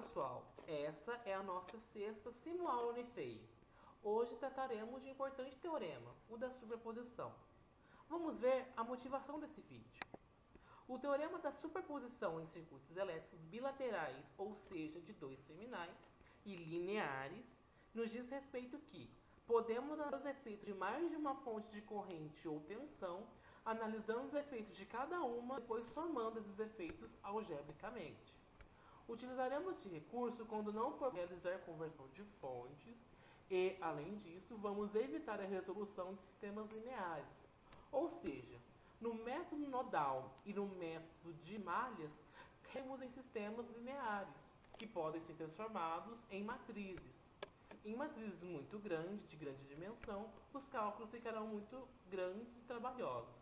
pessoal, essa é a nossa sexta simuaula Unifei. Hoje trataremos de um importante teorema, o da superposição. Vamos ver a motivação desse vídeo. O teorema da superposição em circuitos elétricos bilaterais, ou seja, de dois terminais, e lineares, nos diz respeito que podemos analisar os efeitos de mais de uma fonte de corrente ou tensão, analisando os efeitos de cada uma, depois formando esses efeitos algebricamente. Utilizaremos este recurso quando não for realizar conversão de fontes e, além disso, vamos evitar a resolução de sistemas lineares. Ou seja, no método nodal e no método de malhas, caímos em sistemas lineares, que podem ser transformados em matrizes. Em matrizes muito grandes, de grande dimensão, os cálculos ficarão muito grandes e trabalhosos.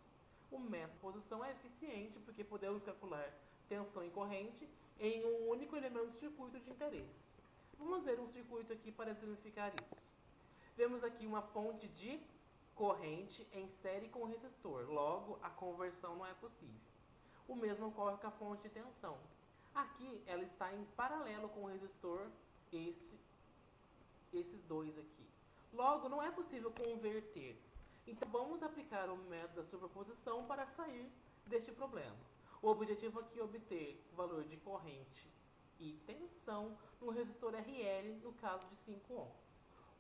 O método de posição é eficiente porque podemos calcular tensão e corrente em um único elemento do circuito de interesse. Vamos ver um circuito aqui para exemplificar isso. Vemos aqui uma fonte de corrente em série com resistor, logo a conversão não é possível. O mesmo ocorre com a fonte de tensão. Aqui ela está em paralelo com o resistor, esses dois aqui. Logo não é possível converter. Então vamos aplicar o método da superposição para sair deste problema. O objetivo aqui é obter o valor de corrente e tensão no resistor RL, no caso de 5 ohms.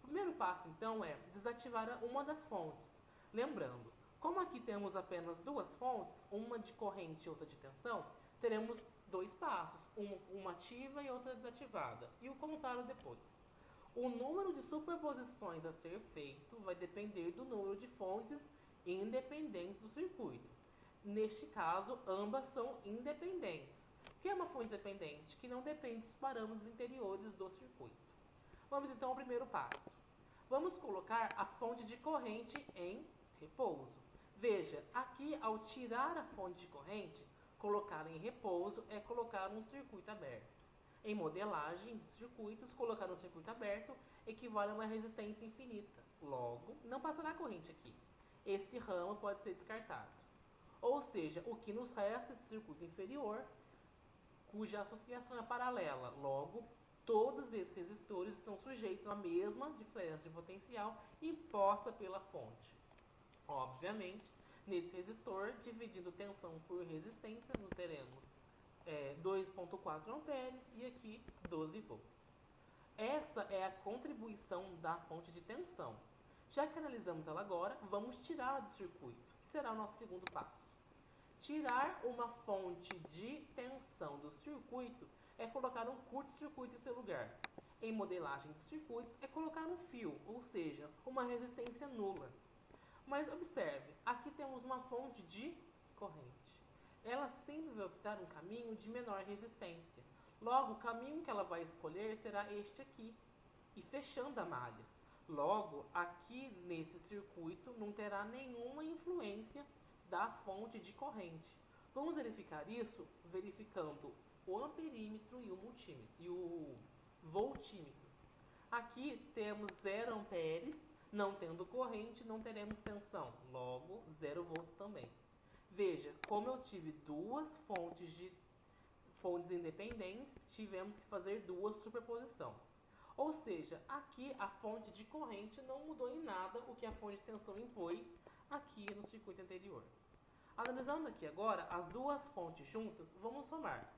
O primeiro passo, então, é desativar uma das fontes. Lembrando, como aqui temos apenas duas fontes, uma de corrente e outra de tensão, teremos dois passos, uma ativa e outra desativada, e o contrário depois. O número de superposições a ser feito vai depender do número de fontes independentes do circuito. Neste caso, ambas são independentes. O que é uma fonte independente? Que não depende dos parâmetros interiores do circuito. Vamos então ao primeiro passo. Vamos colocar a fonte de corrente em repouso. Veja, aqui ao tirar a fonte de corrente, colocá-la em repouso é colocar um circuito aberto. Em modelagem de circuitos, colocar um circuito aberto equivale a uma resistência infinita. Logo, não passará corrente aqui. Esse ramo pode ser descartado. Ou seja, o que nos resta é esse circuito inferior, cuja associação é paralela. Logo, todos esses resistores estão sujeitos à mesma diferença de potencial imposta pela fonte. Obviamente, nesse resistor, dividindo tensão por resistência, nós teremos 2,4 amperes e aqui 12 volts. Essa é a contribuição da fonte de tensão. Já que analisamos ela agora, vamos tirá-la do circuito, que será o nosso segundo passo. Tirar uma fonte de tensão do circuito é colocar um curto-circuito em seu lugar. Em modelagem de circuitos, é colocar um fio, ou seja, uma resistência nula. Mas observe, aqui temos uma fonte de corrente. Ela sempre vai optar um caminho de menor resistência. Logo, o caminho que ela vai escolher será este aqui, e fechando a malha. Logo, aqui nesse circuito não terá nenhuma influência da fonte de corrente. Vamos verificar isso verificando o amperímetro e o multímetro e o voltímetro. Aqui temos 0 amperes, não tendo corrente, não teremos tensão, logo 0 volts também. Veja, como eu tive duas fontes independentes, tivemos que fazer duas superposição. Ou seja, aqui a fonte de corrente não mudou em nada o que a fonte de tensão impôs aqui no circuito anterior. Analisando aqui agora as duas fontes juntas, vamos somar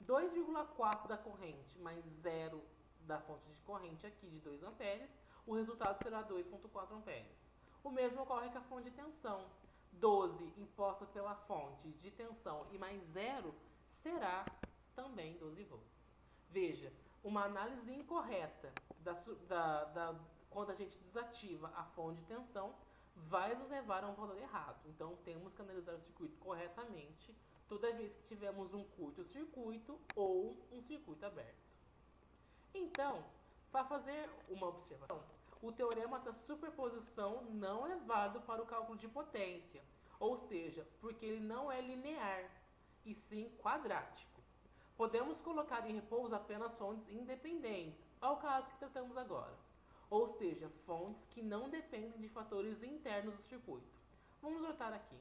2,4 da corrente mais 0 da fonte de corrente aqui de 2 amperes, o resultado será 2,4 amperes. O mesmo ocorre com a fonte de tensão. 12 imposta pela fonte de tensão e mais 0 será também 12 volts. Veja, uma análise incorreta quando a gente desativa a fonte de tensão vai nos levar a um valor errado. Então temos que analisar o circuito corretamente toda vez que tivermos um curto-circuito ou um circuito aberto. Então, para fazer uma observação, o teorema da superposição não é válido para o cálculo de potência, ou seja, porque ele não é linear, e sim quadrático. Podemos colocar em repouso apenas fontes independentes, ao caso que tratamos agora, ou seja, fontes que não dependem de fatores internos do circuito. Vamos notar aqui.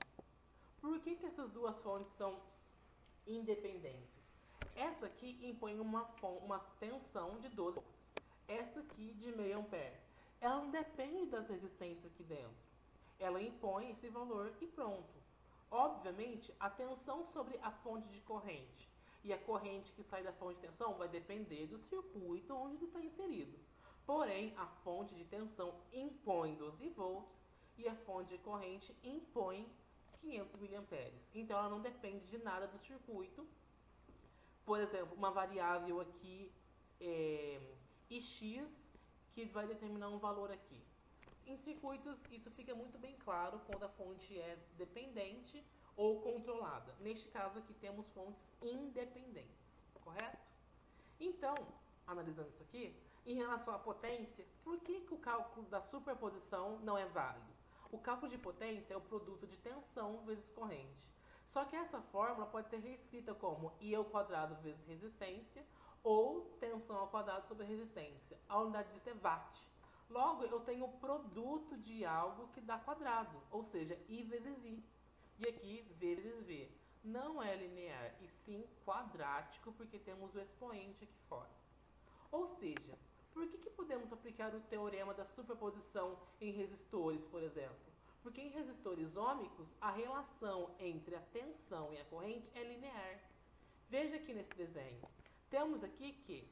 Por que essas duas fontes são independentes? Essa aqui impõe uma tensão de 12 volts. Essa aqui de meio ampere. Ela não depende das resistências aqui dentro. Ela impõe esse valor e pronto. Obviamente, a tensão sobre a fonte de corrente e a corrente que sai da fonte de tensão vai depender do circuito onde ele está inserido. Porém, a fonte de tensão impõe 12 volts e a fonte de corrente impõe 500 mA. Então, ela não depende de nada do circuito. Por exemplo, uma variável aqui Ix, que vai determinar um valor aqui. Em circuitos, isso fica muito bem claro quando a fonte é dependente ou controlada. Neste caso aqui temos fontes independentes, correto? Então, analisando isso aqui, em relação à potência, por que o cálculo da superposição não é válido? O cálculo de potência é o produto de tensão vezes corrente. Só que essa fórmula pode ser reescrita como I ao quadrado vezes resistência ou tensão ao quadrado sobre resistência. A unidade disso é watt. Logo, eu tenho o produto de algo que dá quadrado, ou seja, I vezes I. E aqui, V vezes V. Não é linear, e sim quadrático, porque temos o expoente aqui fora. Ou seja, por que podemos aplicar o teorema da superposição em resistores, por exemplo? Porque em resistores ômicos, a relação entre a tensão e a corrente é linear. Veja aqui nesse desenho. Temos aqui que,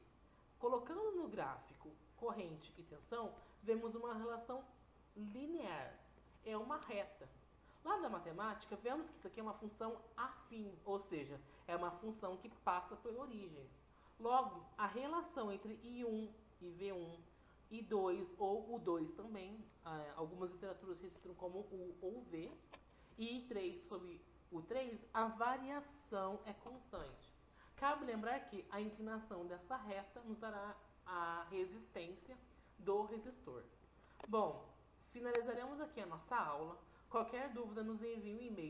colocando no gráfico corrente e tensão, vemos uma relação linear. É uma reta. Lá na matemática, vemos que isso aqui é uma função afim, ou seja, é uma função que passa por origem. Logo, a relação entre I1 e V1, I2 ou U2 também, algumas literaturas registram como U ou V, e I3 sobre U3, a variação é constante. Cabe lembrar que a inclinação dessa reta nos dará a resistência do resistor. Bom, finalizaremos aqui a nossa aula. Qualquer dúvida, nos envie um e-mail